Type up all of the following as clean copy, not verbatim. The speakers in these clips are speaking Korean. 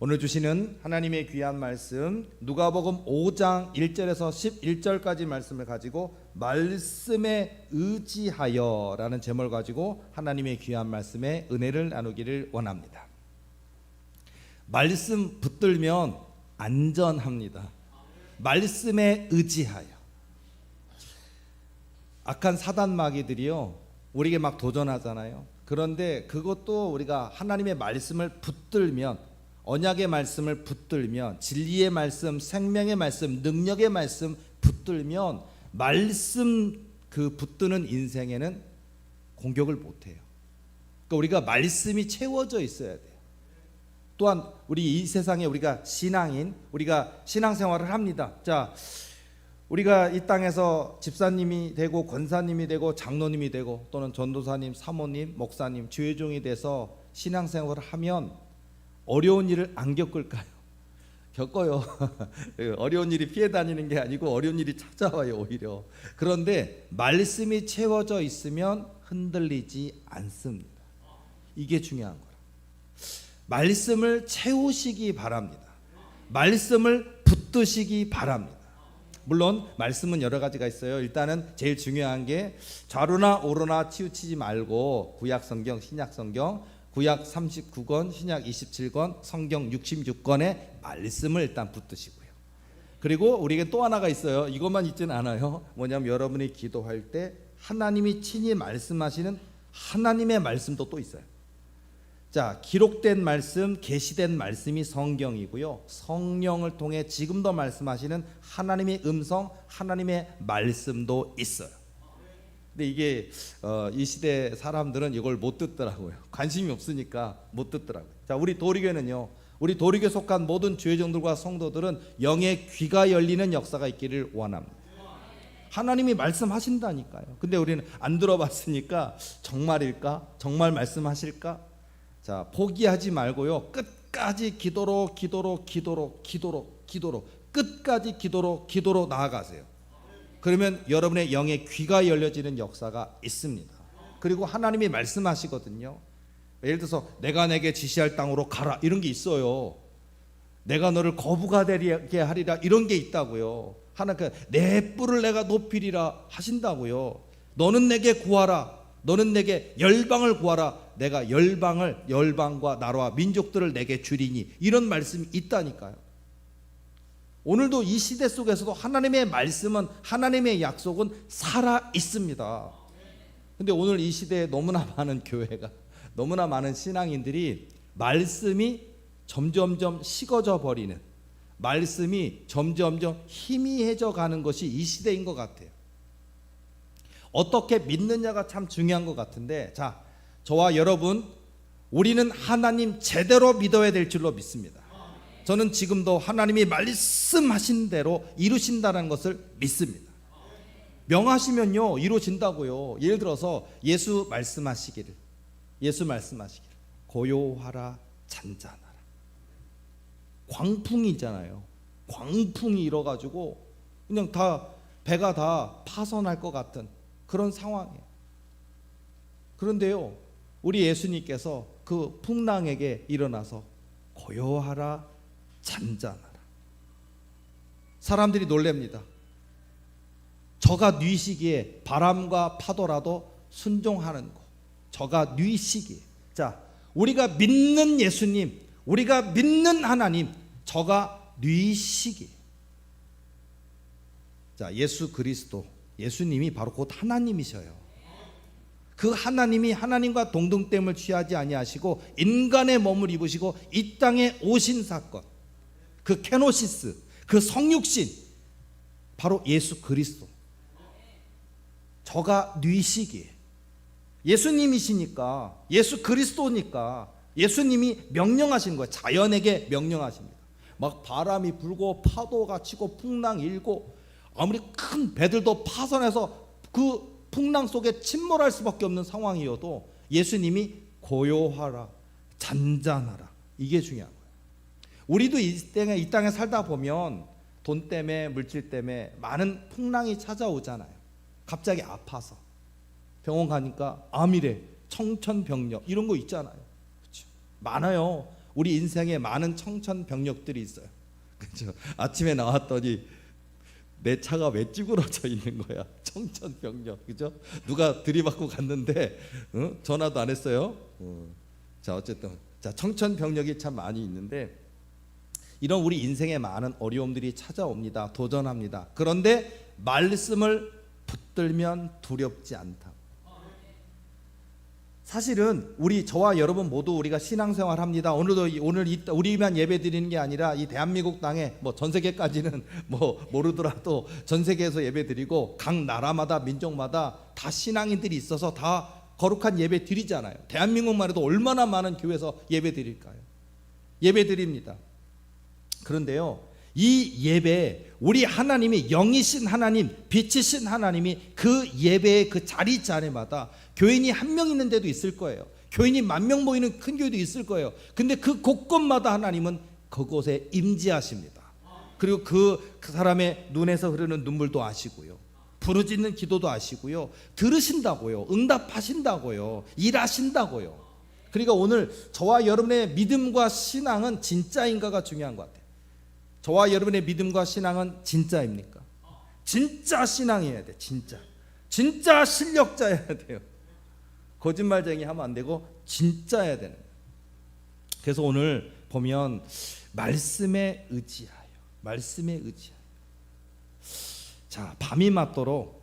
오늘 주시는 하나님의 귀한 말씀 누가복음 5장 1절에서 11절까지 말씀을 가지고 말씀에 의지하여 라는 제목을 가지고 하나님의 귀한 말씀에 은혜를 나누기를 원합니다. 말씀 붙들면 안전합니다. 말씀에 의지하여. 악한 사단 마귀들이요 우리에게 막 도전하잖아요. 그런데 그것도 우리가 하나님의 말씀을 붙들면, 언약의 말씀을 붙들면, 진리의 말씀, 생명의 말씀, 능력의 말씀 붙들면 말씀 그 붙드는 인생에는 공격을 못해요. 그러니까 우리가 말씀이 채워져 있어야 돼요. 또한 우리 이 세상에 우리가 신앙인, 우리가 신앙생활을 합니다. 자, 우리가 이 땅에서 집사님이 되고 권사님이 되고 장로님이 되고 또는 전도사님, 사모님, 목사님, 주의종이 돼서 신앙생활을 하면 어려운 일을 안 겪을까요? 겪어요. 어려운 일이 피해 다니는 게 아니고 어려운 일이 찾아와요 오히려. 그런데 말씀이 채워져 있으면 흔들리지 않습니다. 이게 중요한 거라. 말씀을 채우시기 바랍니다. 말씀을 붙드시기 바랍니다. 물론 말씀은 여러 가지가 있어요. 일단은 제일 중요한 게 좌로나 우로나 치우치지 말고 구약 성경, 신약 성경, 구약 39권, 신약 27권, 성경 66권의 말씀을 일단 붙드시고요. 그리고 우리에게 또 하나가 있어요. 이것만 있지는 않아요. 뭐냐면 여러분이 기도할 때 하나님이 친히 말씀하시는 하나님의 말씀도 또 있어요. 자, 기록된 말씀, 계시된 말씀이 성경이고요. 성령을 통해 지금도 말씀하시는 하나님의 음성, 하나님의 말씀도 있어요. 근데 이게 이 시대 사람들은 이걸 못 듣더라고요. 관심이 없으니까 못 듣더라고요. 자, 우리 도리교는요, 우리 도리교에 속한 모든 주의종들과 성도들은 영의 귀가 열리는 역사가 있기를 원합니다. 하나님이 말씀하신다니까요. 근데 우리는 안 들어봤으니까 정말일까? 정말 말씀하실까? 자, 포기하지 말고요, 끝까지 기도로 끝까지 기도로 나아가세요. 그러면 여러분의 영의 귀가 열려지는 역사가 있습니다. 그리고 하나님이 말씀하시거든요. 예를 들어서 내가 내게 지시할 땅으로 가라 이런 게 있어요. 내가 너를 거부가 되게 하리라 이런 게 있다고요. 하나님 내 뿔을 내가 높이리라 하신다고요. 너는 내게 구하라. 너는 내게 열방을 구하라. 내가 열방과 나라와 민족들을 내게 주리니 이런 말씀이 있다니까요. 오늘도 이 시대 속에서도 하나님의 말씀은, 하나님의 약속은 살아 있습니다. 근데 오늘 이 시대에 너무나 많은 교회가, 너무나 많은 신앙인들이 말씀이 점점점 식어져 버리는, 말씀이 점점점 희미해져 가는 것이 이 시대인 것 같아요. 어떻게 믿느냐가 참 중요한 것 같은데, 자, 저와 여러분, 우리는 하나님 제대로 믿어야 될 줄로 믿습니다. 저는 지금도 하나님이 말씀하신 대로 이루신다는 것을 믿습니다. 명하시면요 이루어진다고요. 예를 들어서 예수 말씀하시기를 고요하라 잔잔하라. 광풍이 있잖아요. 광풍이 일어가지고 그냥 다 배가 다 파손할 것 같은 그런 상황이에요. 그런데요 우리 예수님께서 그 풍랑에게 일어나서 고요하라 잔잔하라. 사람들이 놀랍니다. 저가 뉘시기에 바람과 파도라도 순종하는 거. 저가 뉘시기에. 자, 우리가 믿는 예수님, 우리가 믿는 하나님, 저가 뉘시기에. 자, 예수 그리스도, 예수님이 바로 곧 하나님이셔요. 그 하나님이 하나님과 동등됨을 취하지 아니하시고 인간의 몸을 입으시고 이 땅에 오신 사건, 그 케노시스, 그 성육신, 바로 예수 그리스도. 저가 뉘시기에. 예수님이시니까, 예수 그리스도니까 예수님이 명령하신 거예요. 자연에게 명령하십니다. 막 바람이 불고 파도가 치고 풍랑 일고 아무리 큰 배들도 파손해서 그 풍랑 속에 침몰할 수밖에 없는 상황이어도 예수님이 고요하라 잔잔하라. 이게 중요한 거예요. 우리도 이 땅에 살다 보면 돈 때문에, 물질 때문에 많은 풍랑이 찾아오잖아요. 갑자기 아파서 병원 가니까 암이래, 청천벽력 이런 거 있잖아요. 그렇죠? 많아요. 우리 인생에 많은 청천벽력들이 있어요. 그렇죠? 아침에 나왔더니 내 차가 왜 찌그러져 있는 거야? 청천벽력, 그죠? 누가 들이받고 갔는데 전화도 안 했어요. 자, 어쨌든 자, 청천벽력이 참 많이 있는데 이런 우리 인생에 많은 어려움들이 찾아옵니다. 도전합니다. 그런데 말씀을 붙들면 두렵지 않다. 사실은 저와 여러분 모두 우리가 신앙생활 합니다. 오늘 우리만 예배 드리는 게 아니라 이 대한민국 땅에 뭐 전 세계까지는 뭐 모르더라도 전 세계에서 예배 드리고 각 나라마다 민족마다 다 신앙인들이 있어서 다 거룩한 예배 드리잖아요. 대한민국만 해도 얼마나 많은 교회에서 예배 드릴까요? 예배 드립니다. 그런데요, 이 예배, 우리 하나님이 영이신 하나님, 빛이신 하나님이 그 예배의 그 자리마다 교인이 한 명 있는 데도 있을 거예요. 교인이 10,000명 모이는 큰 교회도 있을 거예요. 근데 그 곳곳마다 하나님은 그곳에 임재하십니다. 그리고 그 사람의 눈에서 흐르는 눈물도 아시고요, 부르짖는 기도도 아시고요, 들으신다고요, 응답하신다고요, 일하신다고요. 그러니까 오늘 저와 여러분의 믿음과 신앙은 진짜인가가 중요한 것 같아요. 저와 여러분의 믿음과 신앙은 진짜입니까? 진짜 신앙이어야 돼. 진짜 실력자여야 돼요. 거짓말쟁이 하면 안 되고 진짜여야 되는 거예요. 그래서 오늘 보면 말씀에 의지하여. 자, 밤이 맞도록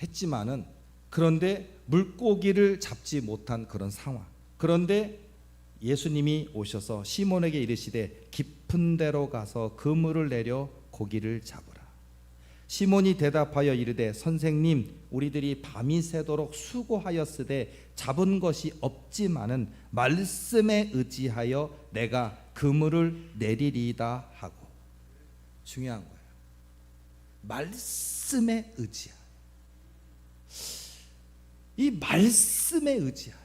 했지만은 그런데 물고기를 잡지 못한 그런 상황. 그런데 예수님이 오셔서 시몬에게 이르시되 깊은 데로 가서 그물을 내려 고기를 잡으라. 시몬이 대답하여 이르되 선생님, 우리들이 밤이 새도록 수고하였으되 잡은 것이 없지만은 말씀에 의지하여 내가 그물을 내리리이다 하고. 중요한 거예요. 말씀에 의지하여. 이 말씀에 의지하여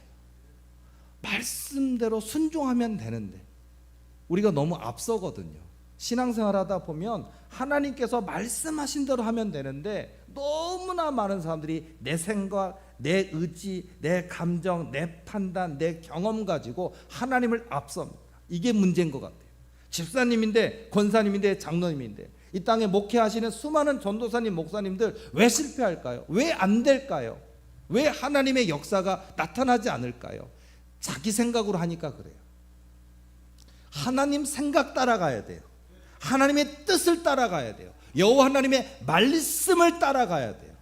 말씀대로 순종하면 되는데 우리가 너무 앞서거든요. 신앙생활 하다 보면 하나님께서 말씀하신 대로 하면 되는데 너무나 많은 사람들이 내 생각, 내 의지, 내 감정, 내 판단, 내 경험 가지고 하나님을 앞섭니다. 이게 문제인 것 같아요. 집사님인데, 권사님인데, 장로님인데 이 땅에 목회하시는 수많은 전도사님, 목사님들 왜 실패할까요? 왜 안 될까요? 왜 하나님의 역사가 나타나지 않을까요? 자기 생각으로 하니까 그래요. 하나님 생각 따라가야 돼요. 하나님의 뜻을 따라가야 돼요. 여호와 하나님의 말씀을 따라가야 돼요.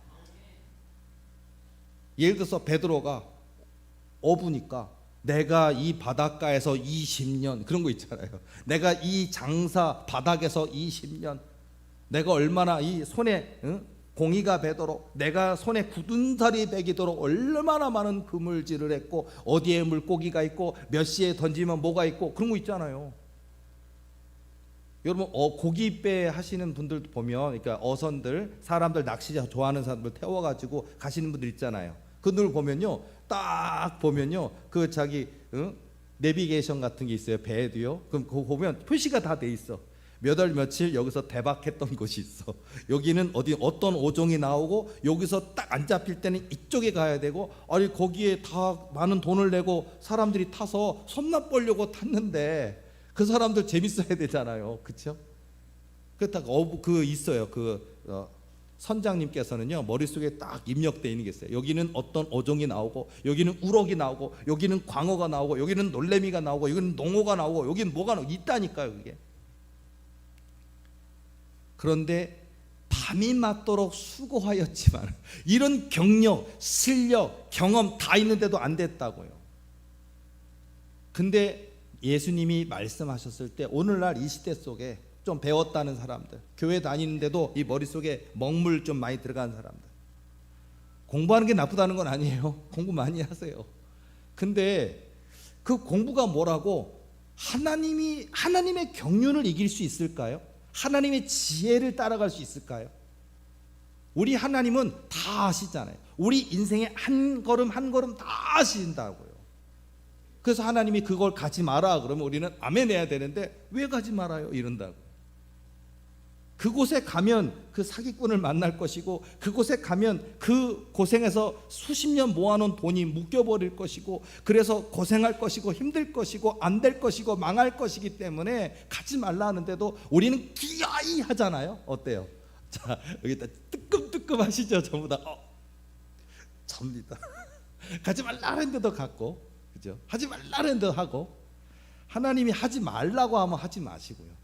예를 들어서 베드로가 어부니까 내가 이 바닷가에서 20년 그런 거 있잖아요. 내가 이 장사 바닥에서 20년 내가 얼마나 이 손에 공이가 배도록 내가 손에 굳은 살이 배기도록 얼마나 많은 그물질을 했고 어디에 물고기가 있고 몇 시에 던지면 뭐가 있고 그런 거 있잖아요. 여러분 고깃배 하시는 분들도 보면 그러니까 어선들 사람들 낚시 좋아하는 사람들 태워가지고 가시는 분들 있잖아요. 그들 보면요 딱 보면요 그 자기 내비게이션 같은 게 있어요. 배도요. 그럼 그거 보면 표시가 다 돼 있어. 몇 월 며칠 여기서 대박했던 곳이 있어. 여기는 어떤 어종이 나오고 여기서 딱 안 잡힐 때는 이쪽에 가야 되고 아니 거기에 다 많은 돈을 내고 사람들이 타서 손맛 보려고 탔는데 그 사람들 재밌어야 되잖아요. 그렇죠? 그렇다고 있어요. 선장님께서는요 머릿속에 딱 입력되어 있는 게 있어요. 여기는 어떤 어종이 나오고 여기는 우럭이 나오고 여기는 광어가 나오고 여기는 놀래미가 나오고 여기는 농어가 나오고 여기는 뭐가 있다니까요. 그게. 그런데 밤이 맞도록 수고하였지만 이런 경력, 실력, 경험 다 있는데도 안 됐다고요. 근데 예수님이 말씀하셨을 때 오늘날 이 시대 속에 좀 배웠다는 사람들, 교회 다니는데도 이 머릿속에 먹물 좀 많이 들어간 사람들, 공부하는 게 나쁘다는 건 아니에요. 공부 많이 하세요. 근데 그 공부가 뭐라고 하나님의 경륜을 이길 수 있을까요? 하나님의 지혜를 따라갈 수 있을까요? 우리 하나님은 다 아시잖아요. 우리 인생의 한 걸음 한 걸음 다 아신다고요. 그래서 하나님이 그걸 가지 마라 그러면 우리는 아멘 해야 되는데 왜 가지 말아요? 이런다고. 그곳에 가면 그 사기꾼을 만날 것이고, 그곳에 가면 그 고생해서 수십 년 모아놓은 돈이 묶여버릴 것이고, 그래서 고생할 것이고 힘들 것이고 안 될 것이고 망할 것이기 때문에 가지 말라 하는데도 우리는 기어이 하잖아요. 어때요? 자, 여기다 뜨끔뜨끔 하시죠. 전부 다 접니다. 가지 말라 하는데도 갔고, 그죠? 하지 말라 하는데도 하고. 하나님이 하지 말라고 하면 하지 마시고요.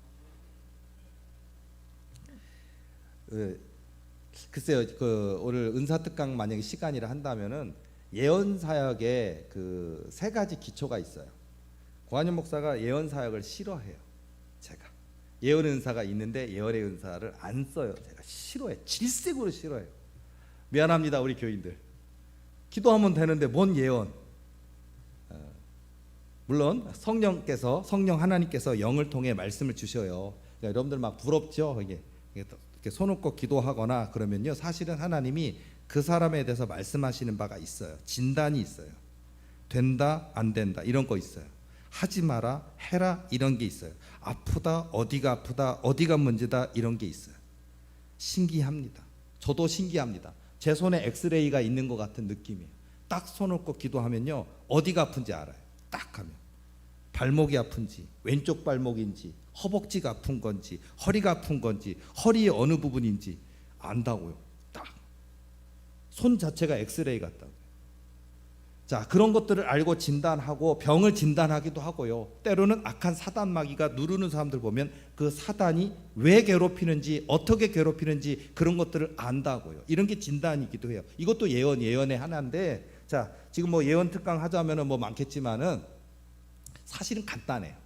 글쎄요, 오늘 은사특강 만약에 시간이라 한다면은 예언 사역에 그 세 가지 기초가 있어요. 고한영 목사가 예언 사역을 싫어해요. 제가 예언 은사가 있는데 예언의 은사를 안 써요. 제가 싫어해. 질색으로 싫어해요. 미안합니다, 우리 교인들. 기도하면 되는데 뭔 예언? 물론 성령 하나님께서 영을 통해 말씀을 주셔요. 그러니까 여러분들 막 부럽죠? 이렇게 손 얹고 기도하거나 그러면요, 사실은 하나님이 그 사람에 대해서 말씀하시는 바가 있어요. 진단이 있어요. 된다 안 된다 이런 거 있어요. 하지 마라 해라 이런 게 있어요. 아프다 어디가 문제다 이런 게 있어요. 신기합니다. 저도 신기합니다. 제 손에 엑스레이가 있는 것 같은 느낌이에요. 딱 손 얹고 기도하면요, 어디가 아픈지 알아요. 딱 하면 발목이 아픈지, 왼쪽 발목인지, 허벅지가 아픈 건지, 허리가 아픈 건지, 허리의 어느 부분인지 안다고요. 딱 손 자체가 엑스레이 같다고요. 자, 그런 것들을 알고 진단하고 병을 진단하기도 하고요. 때로는 악한 사단 마귀가 누르는 사람들 보면 그 사단이 왜 괴롭히는지, 어떻게 괴롭히는지 그런 것들을 안다고요. 이런 게 진단이기도 해요. 이것도 예언의 하나인데, 자, 지금 뭐 예언 특강 하자면은 뭐 많겠지만은 사실은 간단해요.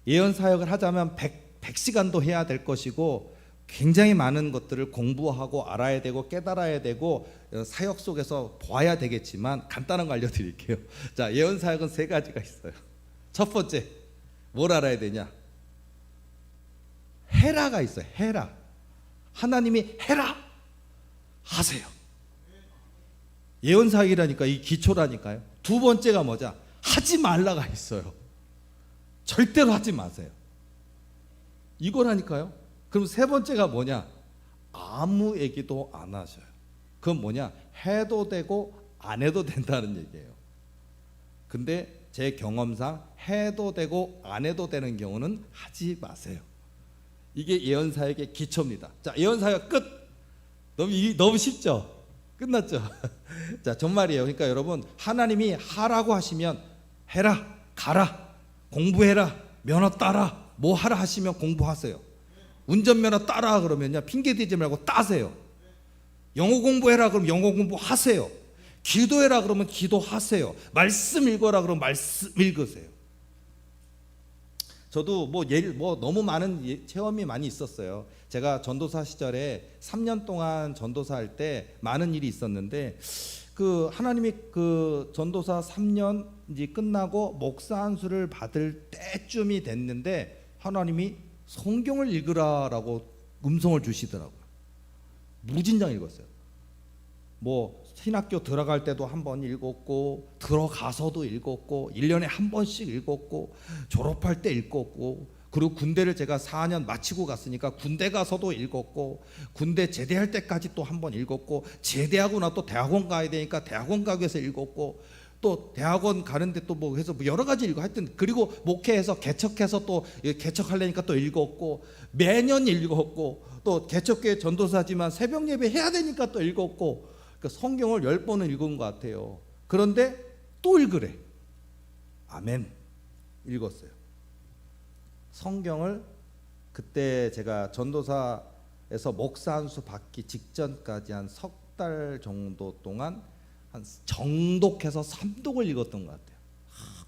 예언 사역을 하자면 100시간도 해야 될 것이고, 굉장히 많은 것들을 공부하고 알아야 되고 깨달아야 되고 사역 속에서 보아야 되겠지만, 간단한 거 알려드릴게요. 자, 예언 사역은 세 가지가 있어요. 첫 번째, 뭘 알아야 되냐? 해라가 있어요. 해라. 하나님이 해라 하세요. 예언 사역이라니까, 이 기초라니까요. 두 번째가 뭐냐? 하지 말라가 있어요. 절대로 하지 마세요. 이거라니까요. 그럼 세 번째가 뭐냐? 아무 얘기도 안 하셔요. 그건 뭐냐? 해도 되고 안 해도 된다는 얘기예요. 근데 제 경험상 해도 되고 안 해도 되는 경우는 하지 마세요. 이게 예언 사역의 기초입니다. 자, 예언 사역 끝. 너무 쉽죠? 끝났죠? 자, 정말이에요. 그러니까 여러분, 하나님이 하라고 하시면 해라, 가라, 공부해라, 면허 따라, 뭐 하라 하시면 공부하세요. 운전면허 따라 그러면요, 핑계 대지 말고 따세요. 영어 공부해라 그러면 영어 공부하세요. 기도해라 그러면 기도하세요. 말씀 읽어라 그러면 말씀 읽으세요. 저도 뭐 너무 많은 체험이 많이 있었어요. 제가 전도사 시절에 3년 동안 전도사 할 때 많은 일이 있었는데, 그 하나님이 그 전도사 3년 이제 끝나고 목사 안수를 받을 때쯤이 됐는데, 하나님이 성경을 읽으라라고 음성을 주시더라고요. 무진장 읽었어요. 뭐 신학교 들어갈 때도 한 번 읽었고, 들어가서도 읽었고, 1년에 한 번씩 읽었고, 졸업할 때 읽었고, 그리고 군대를 제가 4년 마치고 갔으니까 군대 가서도 읽었고, 군대 제대할 때까지 또 한 번 읽었고, 제대하고 나 또 대학원 가야 되니까 대학원 가기 위해서 읽었고, 또 대학원 가는데 또 뭐 해서 여러 가지 읽고, 하여튼 그리고 목회해서 개척해서 또 개척하려니까 또 읽었고, 매년 읽었고, 또 개척교회 전도사지만 새벽 예배 해야 되니까 또 읽었고, 그러니까 성경을 10번은 읽은 것 같아요. 그런데 또 읽으래. 아멘. 읽었어요. 성경을 그때 제가 전도사에서 목사 안수 받기 직전까지 한 석 달 정도 동안 한 정독해서 삼독을 읽었던 것 같아요.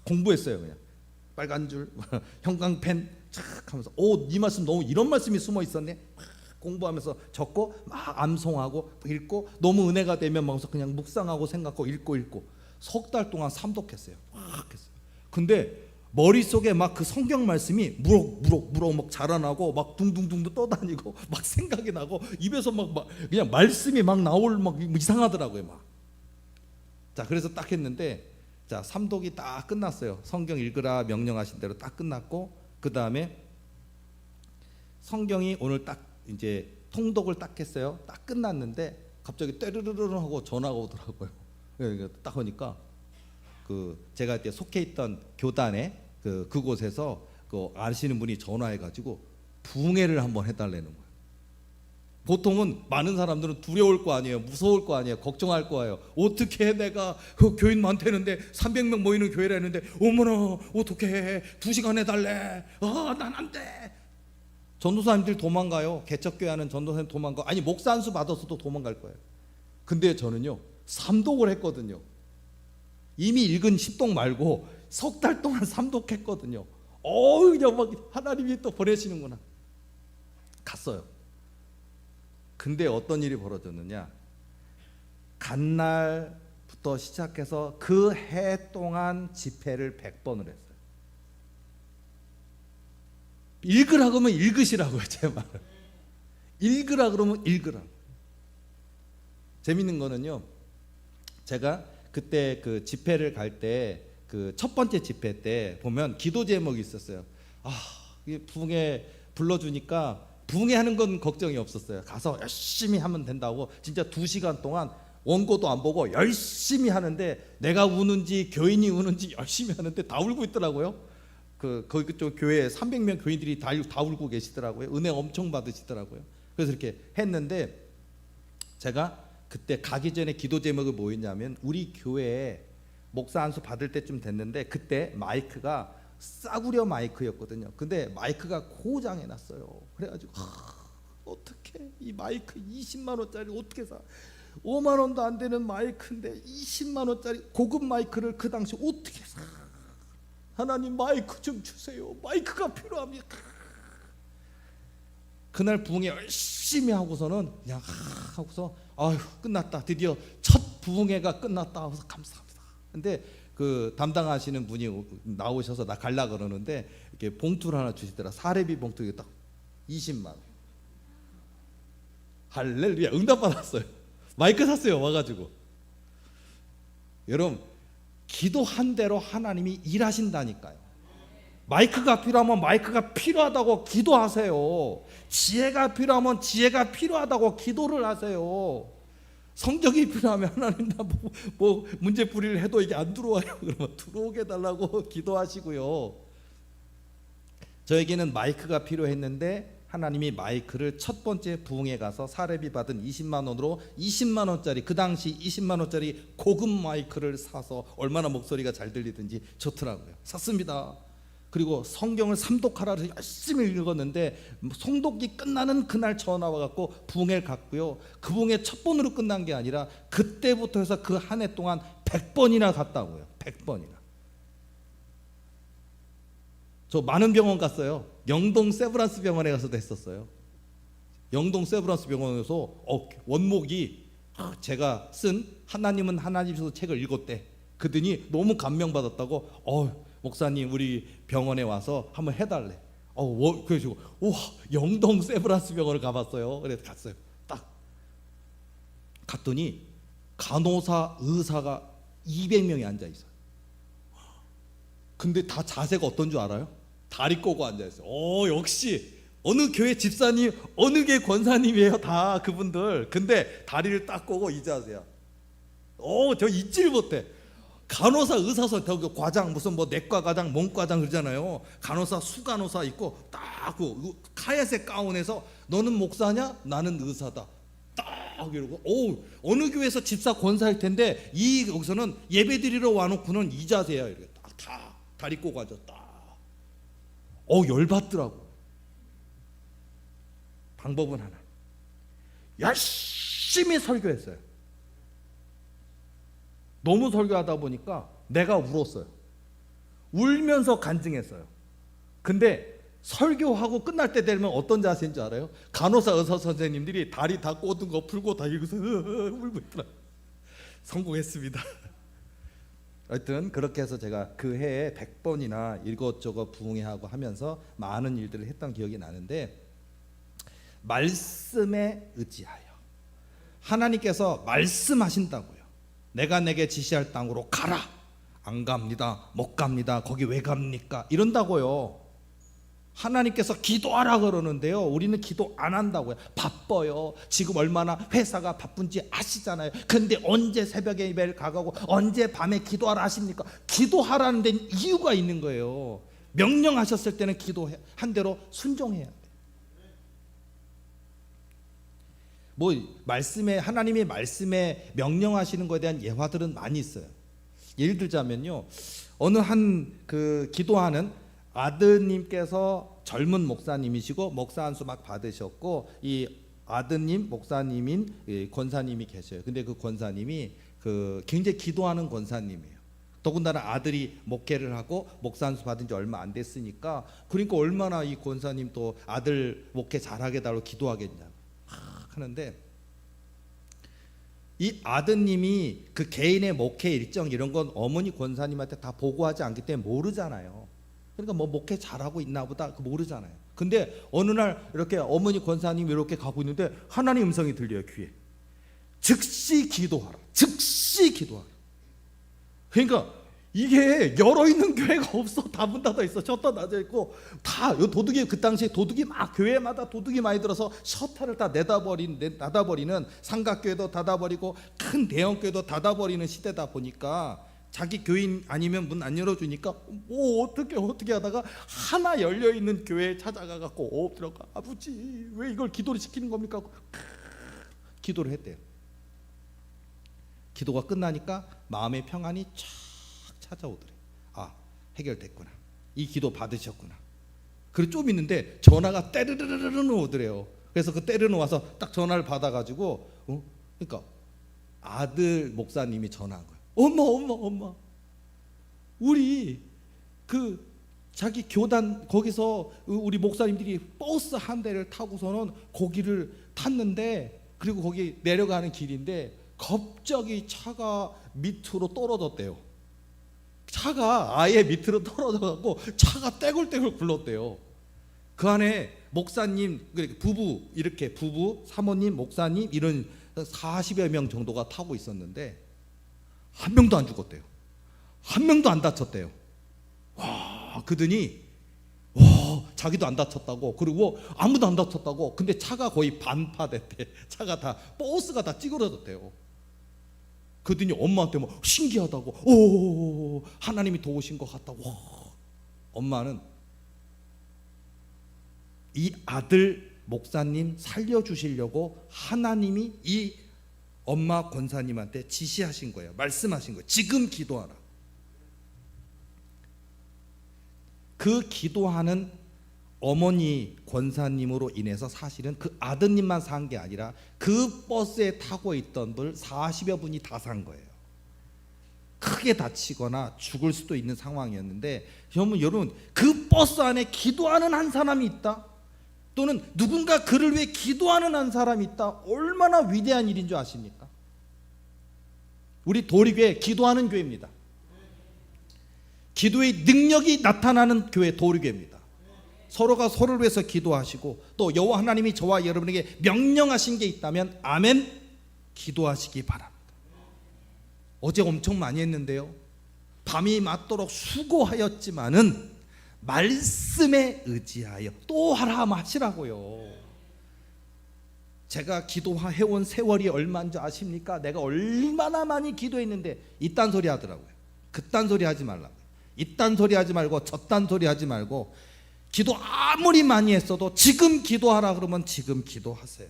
공부했어요. 그냥 빨간 줄 형광펜 착 하면서, 이 말씀 너무, 이런 말씀이 숨어 있었네. 공부하면서 적고 막 암송하고 읽고, 너무 은혜가 되면 막 그냥 묵상하고 생각하고 읽고 석 달 동안 삼독했어요. 막 했어요. 근데 머릿속에 막 그 성경 말씀이 무럭무럭 막 자라나고, 막 둥둥둥 떠다니고, 막 생각이 나고, 입에서 막 그냥 말씀이 막 나올, 막 이상하더라고요. 막. 자, 그래서 딱 했는데, 자, 삼독이 딱 끝났어요. 성경 읽으라 명령하신 대로 딱 끝났고, 그 다음에 성경이 오늘 딱 이제 통독을 딱 했어요. 딱 끝났는데 갑자기 떼르르르 하고 전화가 오더라고요. 딱 하니까 그 제가 그때 속해 있던 교단에 그곳에서 그 아시는 분이 전화해가지고 부흥회를 한번 해달라는 거예요. 보통은 많은 사람들은 두려울 거 아니에요. 무서울 거 아니에요. 걱정할 거예요. 어떻게 내가 그 교인 많다는데 300명 모이는 교회라 했는데 어머나 어떻게 해 2시간 해달래. 난 안 돼. 전도사님들 도망가요. 개척교회 하는 전도사님 도망가. 아니 목사 안수 받았어도 도망갈 거예요. 근데 저는요 3독을 했거든요. 이미 읽은 10독 말고 석 달 동안 3독했거든요. 그냥 막 하나님이 또 보내시는구나. 갔어요. 근데 어떤 일이 벌어졌느냐, 간 날부터 시작해서 그 해 동안 집회를 100번을 했어요. 읽으라 그러면 읽으시라고요. 제 말을 읽으라 그러면 읽으라고. 재밌는 거는요, 제가 그때 그 집회를 갈 때 그 첫 번째 집회 때 보면 기도 제목이 있었어요. 이게 부흥회 불러주니까 부흥회 하는 건 걱정이 없었어요. 가서 열심히 하면 된다고 진짜 2시간 동안 원고도 안 보고 열심히 하는데 내가 우는지 교인이 우는지 열심히 하는데 다 울고 있더라고요. 거기 그쪽 교회에 300명 교인들이 다 울고 계시더라고요. 은혜 엄청 받으시더라고요. 그래서 이렇게 했는데 제가 그때 가기 전에 기도 제목이 뭐였냐면 우리 교회에 목사 안수 받을 때쯤 됐는데 그때 마이크가 싸구려 마이크였거든요. 근데 마이크가 고장해 놨어요. 그래가지고 어떻게 이 마이크 20만 원짜리 어떻게 사? 5만 원도 안 되는 마이크인데 20만 원짜리 고급 마이크를 그 당시 어떻게 사? 하나님 마이크 좀 주세요. 마이크가 필요합니다. 그날 부흥회 열심히 하고서는 그냥 하고서 끝났다. 드디어 첫 부흥회가 끝났다 하고서 감사합니다. 근데 그 담당하시는 분이 나오셔서 나 갈라 그러는데 이렇게 봉투를 하나 주시더라. 사례비 봉투 이게 딱 20만 원. 할렐루야. 응답 받았어요. 마이크 샀어요. 와가지고. 여러분 기도한 대로 하나님이 일하신다니까요. 마이크가 필요하면 마이크가 필요하다고 기도하세요. 지혜가 필요하면 지혜가 필요하다고 기도를 하세요. 성적이 필요하면 하나님 나 뭐 문제풀이를 해도 이게 안 들어와요. 그러면 들어오게 해달라고 기도하시고요. 저에게는 마이크가 필요했는데 하나님이 마이크를 첫 번째 부흥회 가서 사례비 받은 20만 원으로 20만 원짜리 그 당시 20만 원짜리 고급 마이크를 사서 얼마나 목소리가 잘 들리든지 좋더라고요. 샀습니다. 그리고 성경을 삼독하라 해서 열심히 읽었는데 송독이 끝나는 그날 전화 와갖고 부흥회를 갔고요. 그 부흥회 첫 번으로 끝난 게 아니라 그때부터 해서 그 한 해 동안 100번이나 갔다고요. 100번이나. 저 많은 병원 갔어요. 영동 세브란스 병원에 가서도 했었어요. 영동 세브란스 병원에서 원목이 제가 쓴 하나님은 하나님께서 책을 읽었대. 그더니 너무 감명받았다고 목사님 우리 병원에 와서 한번 해달래. 그래가지고 영동 세브란스 병원을 가봤어요. 그래서 갔어요. 딱 갔더니 간호사 의사가 200명이 앉아 있어요. 근데 다 자세가 어떤 줄 알아요? 다리 꼬고 앉아 있어요. 역시 어느 교회 집사님, 어느 교회 권사님이에요. 다 그분들. 근데 다리를 딱 꼬고 이 자세야. 저 잊지를 못해. 간호사, 의사서 과장 무슨 뭐 내과 과장, 몸과장 그러잖아요. 간호사, 수간호사 있고 딱 그 카야색 가운에서 너는 목사냐? 나는 의사다. 딱 이러고 어느 교회에서 집사 권사일 텐데 여기서는 예배드리러 와놓고는 이 자세야. 이렇게 다 다리 꼬고 앉았다. 열받더라고. 방법은 하나. 열심히 설교했어요. 너무 설교하다 보니까 내가 울었어요. 울면서 간증했어요. 근데 설교하고 끝날 때 되면 어떤 자세인 줄 알아요? 간호사 의사 선생님들이 다리 다 꼬든 거 풀고 다 이러고서 울고 있더라. 성공했습니다. 하여튼 그렇게 해서 제가 그 해에 100번이나 이것저것 부흥회하고 하면서 많은 일들을 했던 기억이 나는데, 말씀에 의지하여 하나님께서 말씀하신다고요. 내가 내게 지시할 땅으로 가라. 안 갑니다. 못 갑니다. 거기 왜 갑니까? 이런다고요. 하나님께서 기도하라 그러는데요, 우리는 기도 안 한다고요. 바빠요. 지금 얼마나 회사가 바쁜지 아시잖아요. 근데 언제 새벽에 예배를 가고 언제 밤에 기도하라 하십니까? 기도하라는 데는 이유가 있는 거예요. 명령하셨을 때는 기도한 대로 순종해야 돼. 뭐 말씀에, 하나님의 말씀에 명령하시는 것에 대한 예화들은 많이 있어요. 예를 들자면요, 어느 한 그 기도하는 아드님께서 젊은 목사님이시고 목사 한 수 막 받으셨고, 이 아드님 목사님인 권사님이 계셔요. 근데 그 권사님이 그 굉장히 기도하는 권사님이에요. 더군다나 아들이 목회를 하고 목사 한 수 받은 지 얼마 안 됐으니까, 그러니까 얼마나 이 권사님 또 아들 목회 잘하게 달라고 기도하겠냐 하는데, 이 아드님이 그 개인의 목회 일정 이런 건 어머니 권사님한테 다 보고하지 않기 때문에 모르잖아요. 그러니까 뭐 목회 잘하고 있나 보다 모르잖아요. 근데 어느 날 이렇게 어머니 권사님이 이렇게 가고 있는데 하나님 음성이 들려요, 귀에. 즉시 기도하라, 즉시 기도하라. 그러니까 이게 열어있는 교회가 없어. 다 문 닫아 있어. 셔터 닫아 있고, 다 도둑이, 그 당시에 도둑이 막 교회마다 도둑이 많이 들어서 셔터를 다 닫아버리는, 삼각교회도 닫아버리고 큰 대형교회도 닫아버리는 시대다 보니까 자기 교인 아니면 문 안 열어주니까 뭐 어떻게 하다가 하나 열려있는 교회에 찾아가갖고 엎드려가, 아버지 왜 이걸 기도를 시키는 겁니까? 기도를 했대요. 기도가 끝나니까 마음의 평안이 쫙 찾아오더래. 아, 해결됐구나. 이 기도 받으셨구나. 그리고 좀 있는데 전화가 때르르르르 오더래요. 그래서 그 때르르 와서 딱 전화를 받아가지고, 그러니까 아들 목사님이 전화한 거예요. 엄마, 우리 그 자기 교단 거기서 우리 목사님들이 버스 한 대를 타고서는 거기를 탔는데, 그리고 거기 내려가는 길인데 갑자기 차가 밑으로 떨어졌대요. 차가 아예 밑으로 떨어져갖고 차가 떼굴떼굴 굴렀대요. 그 안에 목사님, 부부, 이렇게 부부, 사모님, 목사님 이런 40여 명 정도가 타고 있었는데 한 명도 안 죽었대요. 한 명도 안 다쳤대요. 와, 그러더니 자기도 안 다쳤다고, 그리고 아무도 안 다쳤다고. 근데 차가 거의 반파됐대. 차가 다, 버스가 다 찌그러졌대요. 그러더니 엄마한테 뭐 신기하다고, 오, 하나님이 도우신 것 같다고. 엄마는 이 아들 목사님 살려주시려고 하나님이 이 엄마 권사님한테 지시하신 거예요. 말씀하신 거예요. 지금 기도하라. 그 기도하는 어머니 권사님으로 인해서 사실은 그 아드님만 산 게 아니라 그 버스에 타고 있던 분 40여 분이 다 산 거예요. 크게 다치거나 죽을 수도 있는 상황이었는데, 여러분 그 버스 안에 기도하는 한 사람이 있다, 또는 누군가 그를 위해 기도하는 한 사람이 있다. 얼마나 위대한 일인 줄 아십니까? 우리 도리교회 기도하는 교회입니다. 기도의 능력이 나타나는 교회 도리교회입니다. 서로가 서로를 위해서 기도하시고, 또 여호와 하나님이 저와 여러분에게 명령하신 게 있다면 아멘 기도하시기 바랍니다. 어제 엄청 많이 했는데요, 밤이 맞도록 수고하였지만은 말씀에 의지하여 또 하라 하면 하시라고요. 제가 기도해온 세월이 얼마인 줄 아십니까? 내가 얼마나 많이 기도했는데 이딴 소리 하더라고요. 그딴 소리 하지 말라고요. 이딴 소리 하지 말고 저딴 소리 하지 말고, 기도 아무리 많이 했어도 지금 기도하라 그러면 지금 기도하세요.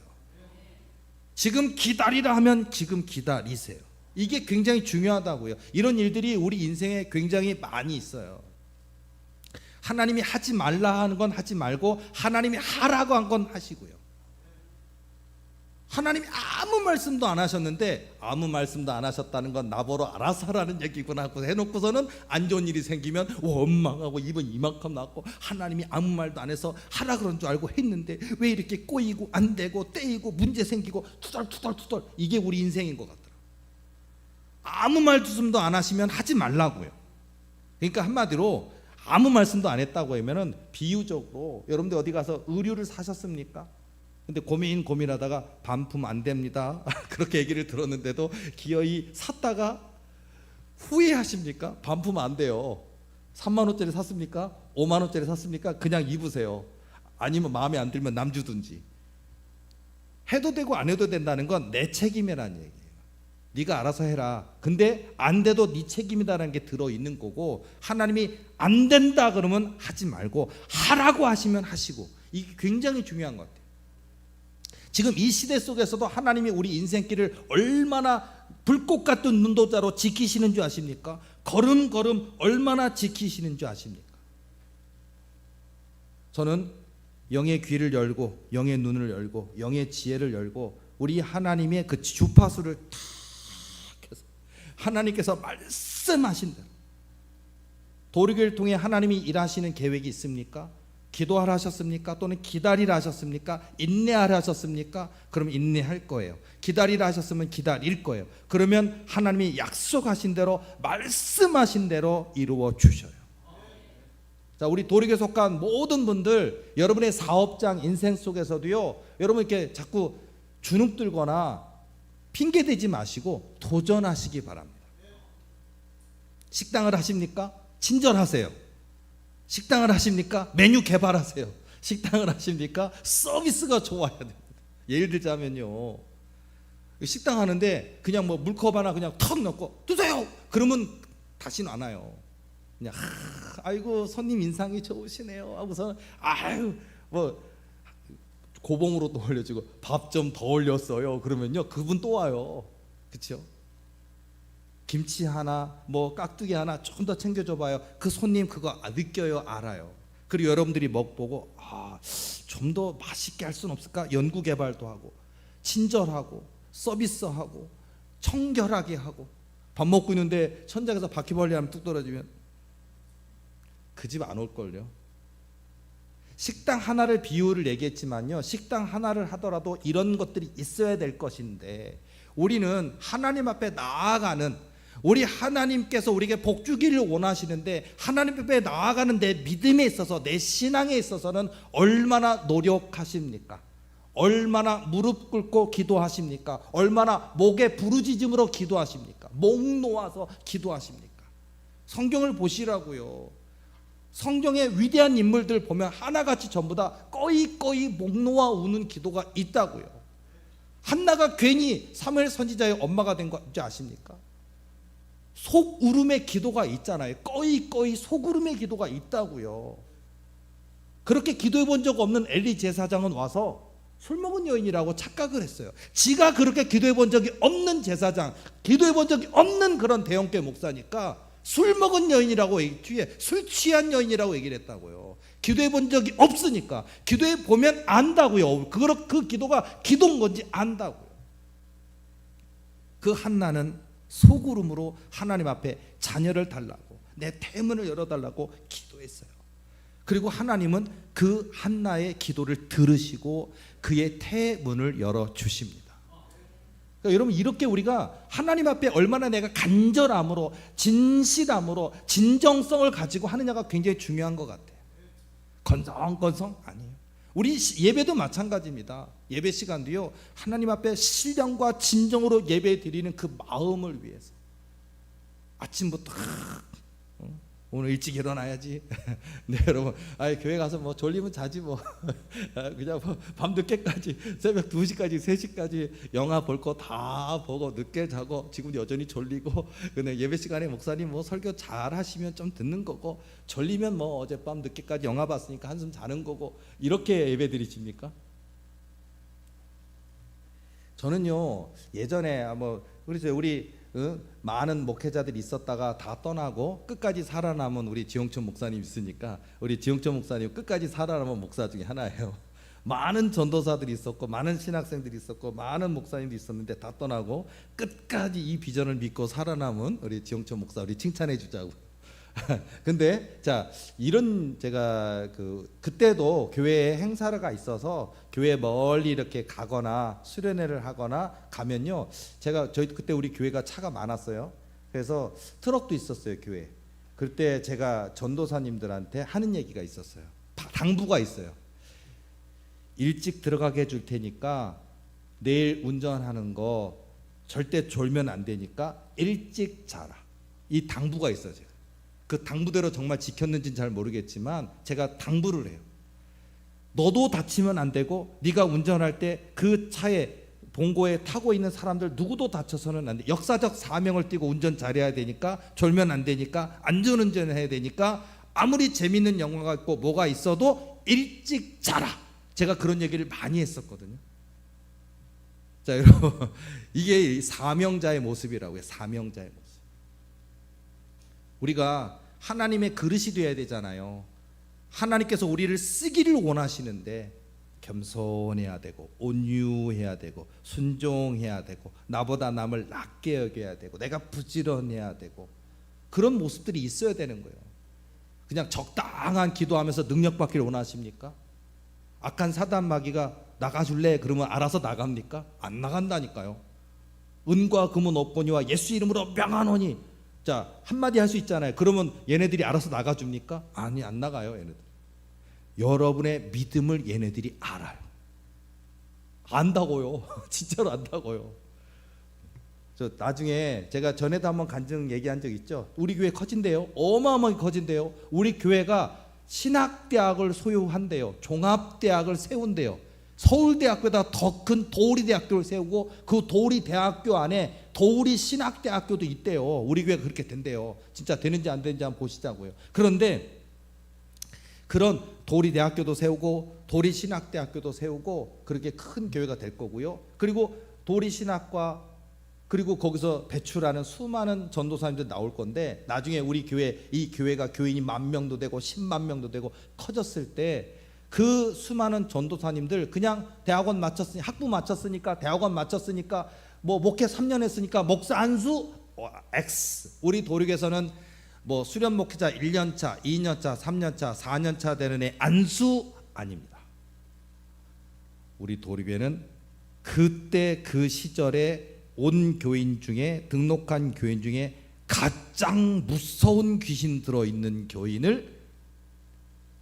지금 기다리라 하면 지금 기다리세요. 이게 굉장히 중요하다고요. 이런 일들이 우리 인생에 굉장히 많이 있어요. 하나님이 하지 말라 하는 건 하지 말고 하나님이 하라고 한 건 하시고요. 하나님이 아무 말씀도 안 하셨는데, 아무 말씀도 안 하셨다는 건 나보러 알아서 하라는 얘기구나 하고 해놓고서는 안 좋은 일이 생기면 원망하고 입은 이만큼 나왔고, 하나님이 아무 말도 안 해서 하라 그런 줄 알고 했는데 왜 이렇게 꼬이고 안 되고 떼이고 문제 생기고 투덜투덜. 이게 우리 인생인 것 같더라고요. 아무 말씀도 안 하시면 하지 말라고요. 그러니까 한마디로 아무 말씀도 안 했다고 하면은, 비유적으로 여러분들 어디 가서 의류를 사셨습니까? 근데 고민하다가 반품 안 됩니다 그렇게 얘기를 들었는데도 기어이 샀다가 후회하십니까? 반품 안 돼요. 3만 원짜리 샀습니까? 5만 원짜리 샀습니까? 그냥 입으세요. 아니면 마음에 안 들면 남 주든지. 해도 되고 안 해도 된다는 건 내 책임이라는 얘기예요. 네가 알아서 해라. 근데 안 돼도 네 책임이다라는 게 들어있는 거고, 하나님이 안 된다 그러면 하지 말고 하라고 하시면 하시고, 이게 굉장히 중요한 것 같아요. 지금 이 시대 속에서도 하나님이 우리 인생길을 얼마나 불꽃 같은 눈도자로 지키시는 줄 아십니까? 걸음걸음 얼마나 지키시는 줄 아십니까? 저는 영의 귀를 열고 영의 눈을 열고 영의 지혜를 열고 우리 하나님의 그 주파수를 탁 해서 하나님께서 말씀하신 대로, 도리교를 통해 하나님이 일하시는 계획이 있습니까? 기도하라 하셨습니까? 또는 기다리라 하셨습니까? 인내하라 하셨습니까? 그럼 인내할 거예요. 기다리라 하셨으면 기다릴 거예요. 그러면 하나님이 약속하신 대로, 말씀하신 대로 이루어 주셔요. 자, 우리 도리교에 속한 모든 분들, 여러분의 사업장 인생 속에서도요, 여러분 이렇게 자꾸 주눅 들거나 핑계 대지 마시고 도전하시기 바랍니다. 식당을 하십니까? 친절하세요. 식당을 하십니까? 메뉴 개발하세요. 식당을 하십니까? 서비스가 좋아야 됩니다. 예를 들자면요, 식당 하는데 그냥 뭐 물컵 하나 그냥 턱 넣고 드세요 그러면 다시는 안 와요. 그냥 아이고 손님 인상이 좋으시네요 하고서 아유 뭐 고봉으로 또 올려주고 밥 좀 더 올렸어요 그러면요, 그분 또 와요. 그렇죠? 김치 하나 뭐 깍두기 하나 조금 더 챙겨줘 봐요. 그 손님 그거 느껴요, 알아요. 그리고 여러분들이 먹보고 좀 더 맛있게 할 수는 없을까? 연구 개발도 하고 친절하고 서비스하고 청결하게 하고. 밥 먹고 있는데 천장에서 바퀴벌레 하면 뚝 떨어지면 그 집 안 올걸요. 식당 하나를 비유를 얘기했지만요, 식당 하나를 하더라도 이런 것들이 있어야 될 것인데, 우리는 하나님 앞에 나아가는, 우리 하나님께서 우리에게 복 주기를 원하시는데, 하나님 앞에 나아가는 내 믿음에 있어서, 내 신앙에 있어서는 얼마나 노력하십니까? 얼마나 무릎 꿇고 기도하십니까? 얼마나 목에 부르짖음으로 기도하십니까? 목 놓아서 기도하십니까? 성경을 보시라고요. 성경의 위대한 인물들 보면 하나같이 전부 다 꺼이 목 놓아 우는 기도가 있다고요. 한나가 괜히 사무엘 선지자의 엄마가 된 거 아십니까? 속울음의 기도가 있잖아요. 꺼이 속울음의 기도가 있다고요. 그렇게 기도해 본 적 없는 엘리 제사장은 와서 술 먹은 여인이라고 착각을 했어요. 지가 그렇게 기도해 본 적이 없는 제사장, 기도해 본 적이 없는 그런 대형교회 목사니까 술 먹은 여인이라고 뒤에 술 취한 여인이라고 얘기를 했다고요. 기도해 본 적이 없으니까. 기도해 보면 안다고요. 그 기도가 기도인 건지 안다고요. 그 한나는 속울음으로 하나님 앞에 자녀를 달라고, 내 태문을 열어달라고 기도했어요. 그리고 하나님은 그 한나의 기도를 들으시고 그의 태문을 열어주십니다. 그러니까 여러분, 이렇게 우리가 하나님 앞에 얼마나 내가 간절함으로, 진실함으로, 진정성을 가지고 하느냐가 굉장히 중요한 것 같아요. 건성건성 아니에요. 우리 예배도 마찬가지입니다. 예배 시간도요, 하나님 앞에 신령과 진정으로 예배 드리는 그 마음을 위해서 아침부터 오늘 일찍 일어나야지. 네, 여러분, 교회 가서 뭐 졸리면 자지 뭐. 그냥 뭐 밤늦게까지, 새벽 2시까지 3시까지 영화 볼 거 다 보고 늦게 자고, 지금 여전히 졸리고, 근데 예배 시간에 목사님 뭐 설교 잘 하시면 좀 듣는 거고, 졸리면 뭐 어젯밤 늦게까지 영화 봤으니까 한숨 자는 거고, 이렇게 예배 드리십니까? 저는요, 예전에 그래서 우리 많은 목회자들이 있었다가 다 떠나고 끝까지 살아남은 우리 지용천 목사님 있으니까, 우리 지용천 목사님 끝까지 살아남은 목사 중에 하나예요. 많은 전도사들이 있었고, 많은 신학생들이 있었고, 많은 목사님도 있었는데 다 떠나고 끝까지 이 비전을 믿고 살아남은 우리 지용천 목사, 우리 칭찬해 주자고. 근데 자, 이런 제가 그때도 교회에 행사가 있어서 교회 멀리 이렇게 가거나 수련회를 하거나 가면요, 저희 그때 우리 교회가 차가 많았어요. 그래서 트럭도 있었어요, 교회. 그때 제가 전도사님들한테 하는 얘기가 있었어요. 당부가 있어요. 일찍 들어가게 해줄 테니까 내일 운전하는 거 절대 졸면 안 되니까 일찍 자라. 이 당부가 있어요, 제가. 그 당부대로 정말 지켰는지는 잘 모르겠지만 제가 당부를 해요. 너도 다치면 안 되고 네가 운전할 때 그 차에 봉고에 타고 있는 사람들 누구도 다쳐서는 안 돼. 역사적 사명을 띠고 운전 잘해야 되니까, 졸면 안 되니까, 안전운전을 해야 되니까, 아무리 재밌는 영화가 있고 뭐가 있어도 일찍 자라. 제가 그런 얘기를 많이 했었거든요. 자, 여러분, 이게 사명자의 모습이라고요. 사명자의 모습. 우리가 하나님의 그릇이 되어야 되잖아요. 하나님께서 우리를 쓰기를 원하시는데 겸손해야 되고, 온유해야 되고, 순종해야 되고, 나보다 남을 낮게 여겨야 되고, 내가 부지런해야 되고, 그런 모습들이 있어야 되는 거예요. 그냥 적당한 기도하면서 능력 받기를 원하십니까? 악한 사단 마귀가 나가줄래? 그러면 알아서 나갑니까? 안 나간다니까요. 은과 금은 없거니와 예수 이름으로 명하노니. 자, 한마디 할 수 있잖아요. 그러면 얘네들이 알아서 나가줍니까? 아니, 안 나가요. 얘네들. 여러분의 믿음을 얘네들이 알아요. 안다고요. 진짜로 안다고요. 저 나중에 제가 전에도 한번 간증 얘기한 적 있죠. 우리 교회 커진대요. 어마어마하게 커진대요. 우리 교회가 신학대학을 소유한대요. 종합대학을 세운대요. 서울대학교에다 더 큰 도우리대학교를 세우고, 그 도우리대학교 안에 도우리 신학대학교도 있대요. 우리 교회가 그렇게 된대요. 진짜 되는지 안 되는지 한번 보시자고요. 그런데 그런 도우리대학교도 세우고 도우리신학대학교도 세우고 그렇게 큰 교회가 될 거고요. 그리고 도우리신학과, 그리고 거기서 배출하는 수많은 전도사님들 나올 건데, 나중에 우리 교회, 이 교회가 교인이 10,000명도 되고 10만 명도 되고 커졌을 때 그 수많은 전도사님들 그냥 대학원 마쳤으니까, 학부 마쳤으니까, 대학원 마쳤으니까, 뭐 목회 3년 했으니까 목사 안수 X. 우리 도륙에서는 뭐 수련 목회자 1년차, 2년차, 3년차, 4년차 되는 애 안수 아닙니다. 우리 도륙에는 그때 그 시절에 온 교인 중에, 등록한 교인 중에 가장 무서운 귀신 들어있는 교인을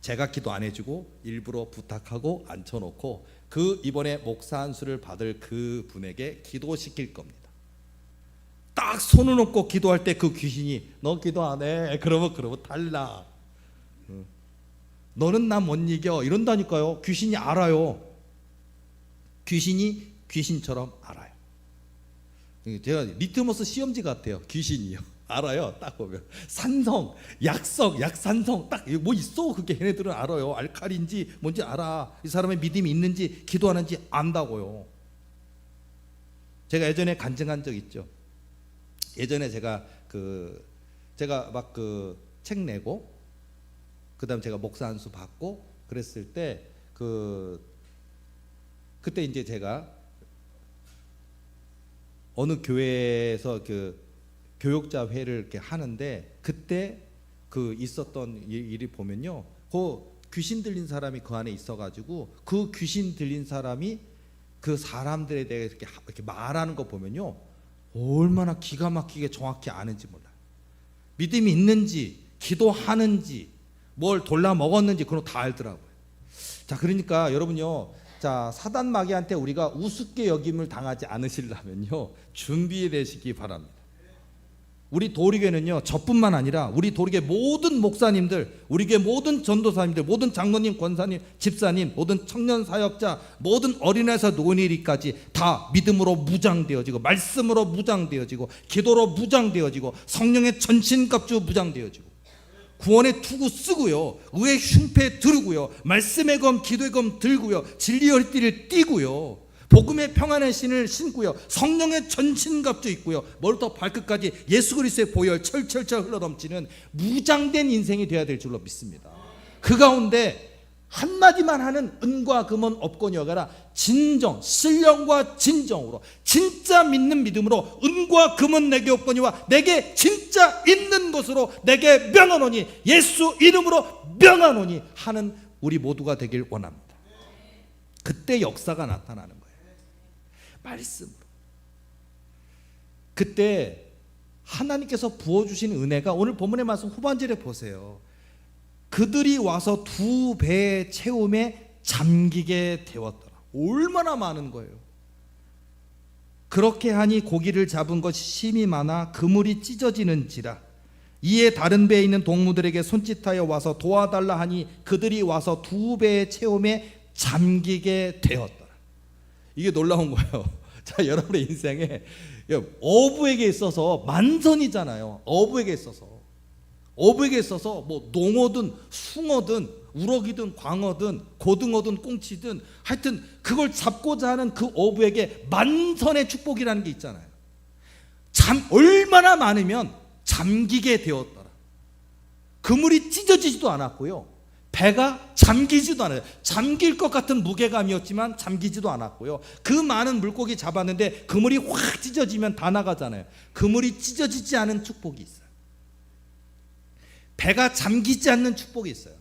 제가 기도 안 해주고 일부러 부탁하고 앉혀놓고 그 이번에 목사 안수를 받을 그 분에게 기도시킬 겁니다. 딱 손을 놓고 기도할 때 그 귀신이 너 기도 안 해? 그러면 달라. 너는 나 못 이겨. 이런다니까요. 귀신이 알아요. 귀신이 귀신처럼 알아요. 제가 리트머스 시험지 같아요. 귀신이요. 알아요. 딱 보면 산성, 약성, 약산성 딱 뭐 있어. 그게 걔네들은 알아요. 알칼리인지 뭔지 알아. 이 사람의 믿음이 있는지 기도하는지 안다고요. 제가 예전에 간증한 적 있죠. 예전에 제가 막 그 책 내고 그다음 제가 목사 안수 받고 그랬을 때 그때 이제 제가 어느 교회에서 그 교육자 회를 이렇게 하는데, 그때 그 있었던 일이 보면요, 그 귀신 들린 사람이 그 안에 있어가지고 그 귀신 들린 사람이 그 사람들에 대해 이렇게 말하는 거 보면요, 얼마나 기가 막히게 정확히 아는지 몰라요. 믿음이 있는지, 기도하는지, 뭘 돌라 먹었는지 그런 거 다 알더라고요. 자, 그러니까 여러분요, 자, 사단 마귀한테 우리가 우습게 여김을 당하지 않으시려면요, 준비해 되시기 바랍니다. 우리 도리교회는요, 저뿐만 아니라 우리 도리교회 모든 목사님들, 우리 교회 모든 전도사님들, 모든 장로님, 권사님, 집사님, 모든 청년 사역자, 모든 어린애에서 노인이까지 다 믿음으로 무장되어지고, 말씀으로 무장되어지고, 기도로 무장되어지고, 성령의 전신갑주 무장되어지고, 구원의 투구 쓰고요, 의의 흉패 들고요, 말씀의 검, 기도의 검 들고요, 진리의 허리띠를 띠고요, 복음의 평안의 신을 신고요, 성령의 전신갑주 있고요, 머리부터 발끝까지 예수 그리스도의 보혈 철철철 흘러넘치는 무장된 인생이 되어야 될 줄로 믿습니다. 그 가운데 한마디만 하는 은과 금은 없거니 여가라. 진정, 신령과 진정으로, 진짜 믿는 믿음으로 은과 금은 내게 없거니와 내게 진짜 있는 것으로 내게 명하노니, 예수 이름으로 명하노니 하는 우리 모두가 되길 원합니다. 그때 역사가 나타나는 거예요. 말씀으로. 그때 하나님께서 부어주신 은혜가, 오늘 본문의 말씀 후반절에 보세요. 그들이 와서 2배 채움에 잠기게 되었더라. 얼마나 많은 거예요. 그렇게 하니 고기를 잡은 것이 심히 많아 그물이 찢어지는지라. 이에 다른 배에 있는 동무들에게 손짓하여 와서 도와달라 하니 그들이 와서 두 배의 체험에 잠기게 되었더라. 이게 놀라운 거예요. 자, 여러분의 인생에 어부에게 있어서 만선이잖아요. 어부에게 있어서 뭐 농어든 숭어든 우럭이든 광어든 고등어든 꽁치든 하여튼 그걸 잡고자 하는 그 어부에게 만선의 축복이라는 게 있잖아요. 얼마나 많으면 잠기게 되었더라. 그물이 찢어지지도 않았고요, 배가 잠기지도 않아요. 잠길 것 같은 무게감이었지만 잠기지도 않았고요. 그 많은 물고기 잡았는데 그물이 확 찢어지면 다 나가잖아요. 그물이 찢어지지 않은 축복이 있어요. 배가 잠기지 않는 축복이 있어요.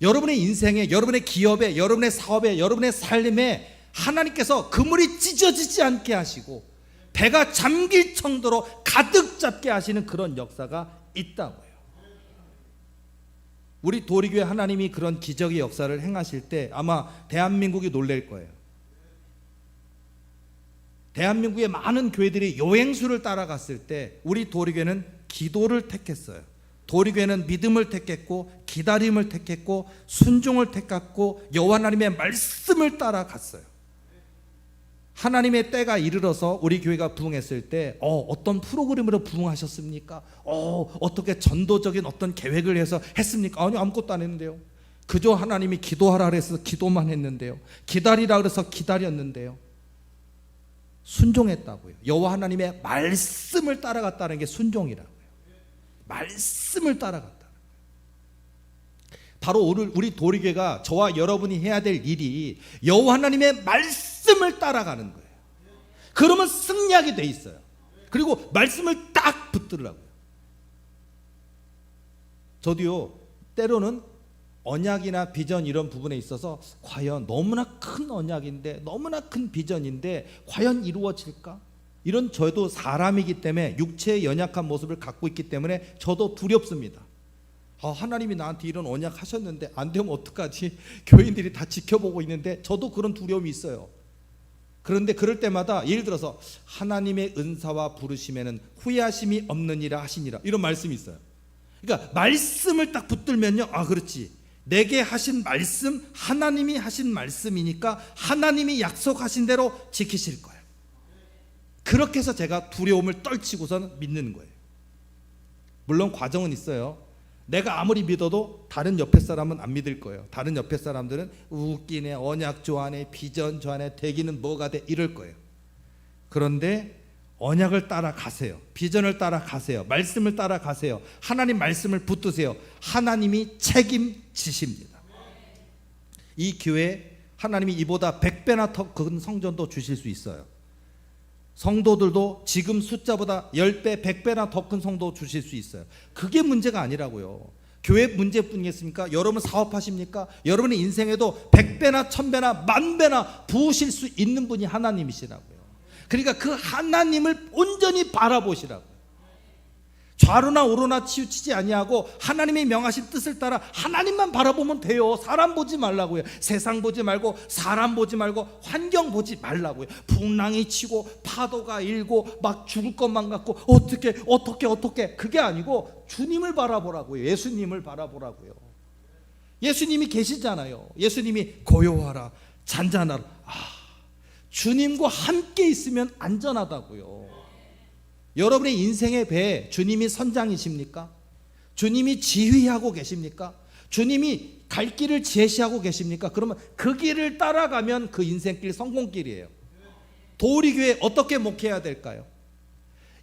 여러분의 인생에, 여러분의 기업에, 여러분의 사업에, 여러분의 삶에 하나님께서 그물이 찢어지지 않게 하시고 배가 잠길 정도로 가득 잡게 하시는 그런 역사가 있다고요. 우리 도리교회 하나님이 그런 기적의 역사를 행하실 때 아마 대한민국이 놀랄 거예요. 대한민국의 많은 교회들이 여행수를 따라갔을 때 우리 도리교회는 기도를 택했어요. 도리교회는 믿음을 택했고 기다림을 택했고 순종을 택했고 여호와 하나님의 말씀을 따라갔어요. 하나님의 때가 이르러서 우리 교회가 부흥했을 때 어떤 프로그램으로 부흥하셨습니까? 어떻게 전도적인 어떤 계획을 해서 했습니까? 아니, 아무것도 안 했는데요. 그저 하나님이 기도하라 그래서 기도만 했는데요. 기다리라 그래서 기다렸는데요. 순종했다고요. 여호와 하나님의 말씀을 따라갔다는 게 순종이라고요. 말씀을 따라갔다. 바로 우리 도리교회가 저와 여러분이 해야 될 일이 여호와 하나님의 말씀을 따라가는 거예요. 그러면 승리하게 돼 있어요. 그리고 말씀을 딱 붙들라고요. 저도요, 때로는 언약이나 비전 이런 부분에 있어서 과연 너무나 큰 언약인데, 너무나 큰 비전인데 과연 이루어질까? 이런 저도 사람이기 때문에 육체의 연약한 모습을 갖고 있기 때문에 저도 두렵습니다. 하나님이 나한테 이런 언약 하셨는데 안 되면 어떡하지? 교인들이 다 지켜보고 있는데 저도 그런 두려움이 있어요. 그런데 그럴 때마다 예를 들어서 하나님의 은사와 부르심에는 후회하심이 없느니라 하시니라, 이런 말씀이 있어요. 그러니까 말씀을 딱 붙들면요, 그렇지, 내게 하신 말씀, 하나님이 하신 말씀이니까 하나님이 약속하신 대로 지키실 거예요. 그렇게 해서 제가 두려움을 떨치고선 믿는 거예요. 물론 과정은 있어요. 내가 아무리 믿어도 다른 옆에 사람은 안 믿을 거예요. 다른 옆에 사람들은 웃기네, 언약 좋아하네, 비전 좋아하네, 되기는 뭐가 돼, 이럴 거예요. 그런데 언약을 따라가세요. 비전을 따라가세요. 말씀을 따라가세요. 하나님 말씀을 붙드세요. 하나님이 책임지십니다. 이 교회 하나님이 이보다 100배나 더 큰 성전도 주실 수 있어요. 성도들도 지금 숫자보다 10배, 100배나 더 큰 성도 주실 수 있어요. 그게 문제가 아니라고요. 교회 문제뿐이겠습니까? 여러분 사업하십니까? 여러분의 인생에도 100배나 1000배나 10,000배나 부으실 수 있는 분이 하나님이시라고요. 그러니까 그 하나님을 온전히 바라보시라고요. 좌로나 우로나 치우치지 아니하고 하나님이 명하신 뜻을 따라 하나님만 바라보면 돼요. 사람 보지 말라고요. 세상 보지 말고 사람 보지 말고 환경 보지 말라고요. 풍랑이 치고 파도가 일고 막 죽을 것만 같고 어떻게 그게 아니고 주님을 바라보라고요. 예수님을 바라보라고요. 예수님이 계시잖아요. 예수님이 고요하라, 잔잔하라. 주님과 함께 있으면 안전하다고요. 여러분의 인생의 배에 주님이 선장이십니까? 주님이 지휘하고 계십니까? 주님이 갈 길을 제시하고 계십니까? 그러면 그 길을 따라가면 그 인생길 성공길이에요. 도리교회 어떻게 목회해야 될까요?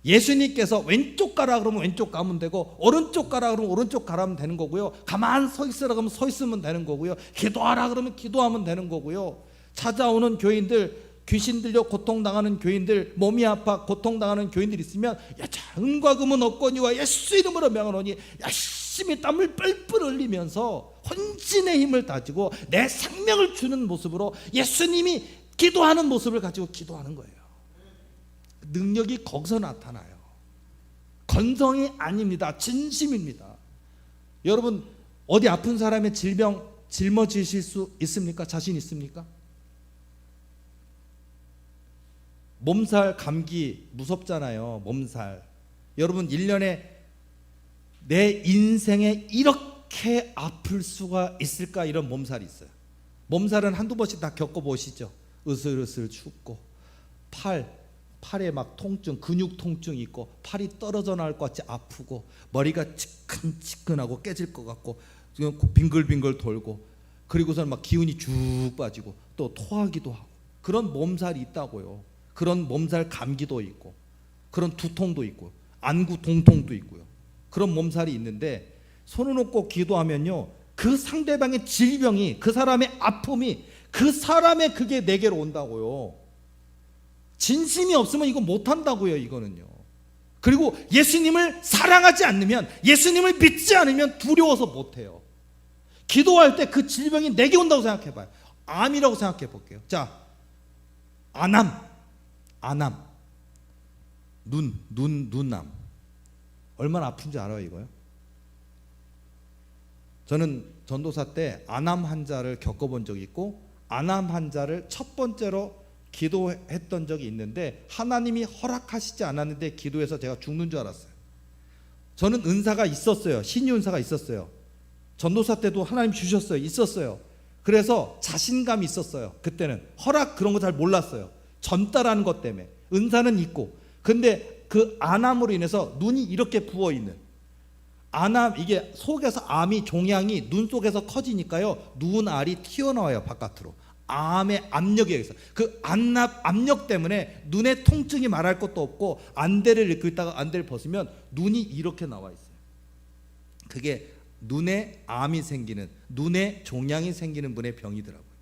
예수님께서 왼쪽 가라 그러면 왼쪽 가면 되고, 오른쪽 가라 그러면 오른쪽 가라면 되는 거고요. 가만 서 있으라 그러면 서 있으면 되는 거고요. 기도하라 그러면 기도하면 되는 거고요. 찾아오는 교인들, 귀신 들려 고통당하는 교인들, 몸이 아파 고통당하는 교인들 있으면 은과 금은 없거니와 예수 이름으로 명하노니 열심히 땀을 뻘뻘 흘리면서 헌신의 힘을 다지고 내 생명을 주는 모습으로 예수님이 기도하는 모습을 가지고 기도하는 거예요. 능력이 거기서 나타나요. 건성이 아닙니다. 진심입니다. 여러분, 어디 아픈 사람의 질병 짊어지실 수 있습니까? 자신 있습니까? 몸살, 감기 무섭잖아요. 몸살. 여러분 1년에 내 인생에 이렇게 아플 수가 있을까? 이런 몸살이 있어요. 몸살은 한두 번씩 다 겪어보시죠. 으슬으슬 춥고 팔에 막 통증, 근육 통증 있고 팔이 떨어져 나올 것 같이 아프고 머리가 지끈지끈하고 깨질 것 같고 빙글빙글 돌고 그리고서는 막 기운이 쭉 빠지고 또 토하기도 하고 그런 몸살이 있다고요. 그런 몸살 감기도 있고 그런 두통도 있고 안구 동통도 있고요. 그런 몸살이 있는데 손을 놓고 기도하면요, 그 상대방의 질병이, 그 사람의 아픔이, 그 사람의 그게 내게로 온다고요. 진심이 없으면 이거 못한다고요. 이거는요. 그리고 예수님을 사랑하지 않으면, 예수님을 믿지 않으면 두려워서 못해요. 기도할 때 그 질병이 내게 온다고 생각해봐요. 암이라고 생각해 볼게요. 자, 아남, 눈암 얼마나 아픈지 알아요 이거요? 저는 전도사 때 아남 환자를 겪어본 적이 있고 아남 환자를 첫 번째로 기도했던 적이 있는데 하나님이 허락하시지 않았는데 기도해서 제가 죽는 줄 알았어요. 저는 은사가 있었어요. 신유 은사가 있었어요. 전도사 때도 하나님 주셨어요. 있었어요. 그래서 자신감이 있었어요. 그때는 허락 그런 거 잘 몰랐어요. 전다라는 것 때문에 은사는 있고, 근데 그 암으로 인해서 눈이 이렇게 부어 있는 암, 이게 속에서 암이 종양이 눈 속에서 커지니까요 눈알이 튀어나와요 바깥으로. 암의 압력에 의해서 그 압력 때문에 눈에 통증이 말할 것도 없고 안대를 입고 있다가 안대를 벗으면 눈이 이렇게 나와 있어요. 그게 눈에 암이 생기는, 눈에 종양이 생기는 분의 병이더라고요.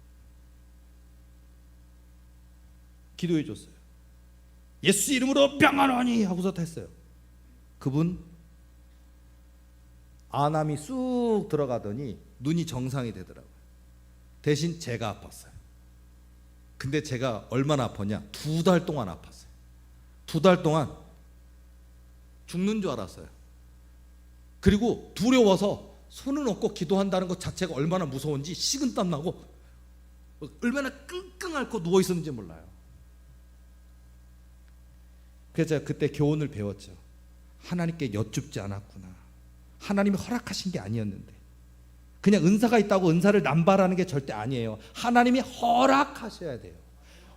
기도해 줬어요. 예수 이름으로 병하노니 하고서 했어요. 그분 암이 쑥 들어가더니 눈이 정상이 되더라고요. 대신 제가 아팠어요. 근데 제가 얼마나 아팠냐? 2달 동안 아팠어요. 2달 동안 죽는 줄 알았어요. 그리고 두려워서 손을 놓고 기도한다는 것 자체가 얼마나 무서운지 식은땀 나고 얼마나 끙끙 앓고 누워 있었는지 몰라요. 그래서 제가 그때 교훈을 배웠죠. 하나님께 여쭙지 않았구나. 하나님이 허락하신 게 아니었는데. 그냥 은사가 있다고 은사를 남발하는 게 절대 아니에요. 하나님이 허락하셔야 돼요.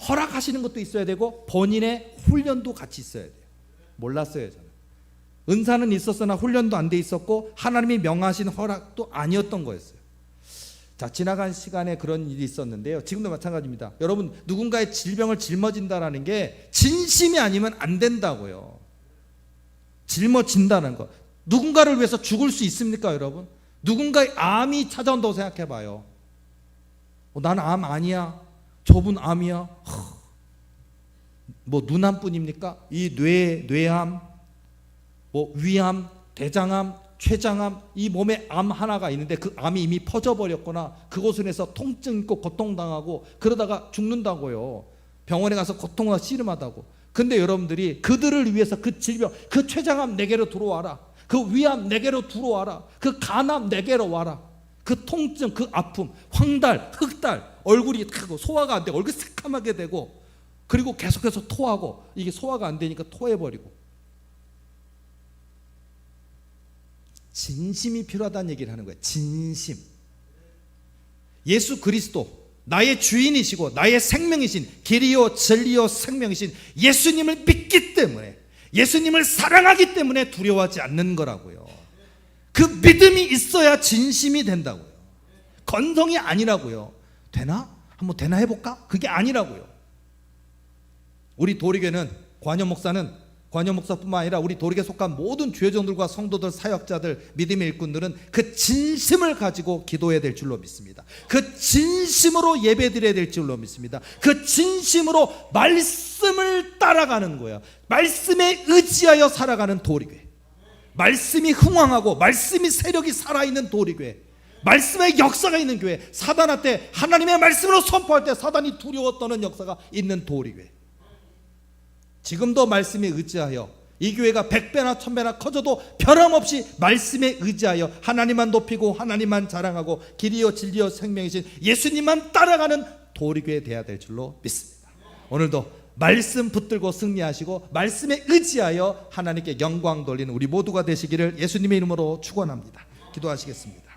허락하시는 것도 있어야 되고 본인의 훈련도 같이 있어야 돼요. 몰랐어요 저는. 은사는 있었으나 훈련도 안 돼 있었고 하나님이 명하신 허락도 아니었던 거였어요. 자, 지나간 시간에 그런 일이 있었는데요. 지금도 마찬가지입니다. 여러분, 누군가의 질병을 짊어진다는 게 진심이 아니면 안 된다고요. 짊어진다는 거. 누군가를 위해서 죽을 수 있습니까 여러분? 누군가의 암이 찾아온다고 생각해봐요. 나는 암 아니야. 저분 암이야. 뭐 눈암뿐입니까? 이 뇌암, 뭐 위암, 대장암, 췌장암, 이 몸에 암 하나가 있는데 그 암이 이미 퍼져버렸거나 그곳을 해서 통증 있고 고통당하고 그러다가 죽는다고요. 병원에 가서 고통과 씨름하다고. 근데 여러분들이 그들을 위해서 그 질병, 그 췌장암 내게로 들어와라, 그 위암 내게로 들어와라, 그 간암 내게로 와라, 그 통증, 그 아픔, 황달, 흑달, 얼굴이 타고 소화가 안 되고 얼굴 새까맣게 되고 그리고 계속해서 토하고 이게 소화가 안 되니까 토해버리고. 진심이 필요하다는 얘기를 하는 거예요. 진심. 예수 그리스도 나의 주인이시고 나의 생명이신 길이요 진리요 생명이신 예수님을 믿기 때문에, 예수님을 사랑하기 때문에 두려워하지 않는 거라고요. 그 믿음이 있어야 진심이 된다고요. 건성이 아니라고요. 되나? 한번 되나 해볼까? 그게 아니라고요. 우리 도리교는 관여 목사뿐만 아니라 우리 도리교에 속한 모든 주회종들과 성도들, 사역자들, 믿음의 일꾼들은 그 진심을 가지고 기도해야 될 줄로 믿습니다. 그 진심으로 예배드려야 될 줄로 믿습니다. 그 진심으로 말씀을 따라가는 거예요. 말씀에 의지하여 살아가는 도리교회, 말씀이 흥왕하고 말씀이 세력이 살아있는 도리교회, 말씀의 역사가 있는 교회, 사단한테 하나님의 말씀으로 선포할 때 사단이 두려워 떠는 역사가 있는 도리교회. 지금도 말씀에 의지하여 이 교회가 100배나 1000배나 커져도 변함없이 말씀에 의지하여 하나님만 높이고 하나님만 자랑하고 길이요 진리요 생명이신 예수님만 따라가는 도리교회 되어야 될 줄로 믿습니다. 오늘도 말씀 붙들고 승리하시고 말씀에 의지하여 하나님께 영광 돌리는 우리 모두가 되시기를 예수님의 이름으로 축원합니다. 기도하시겠습니다.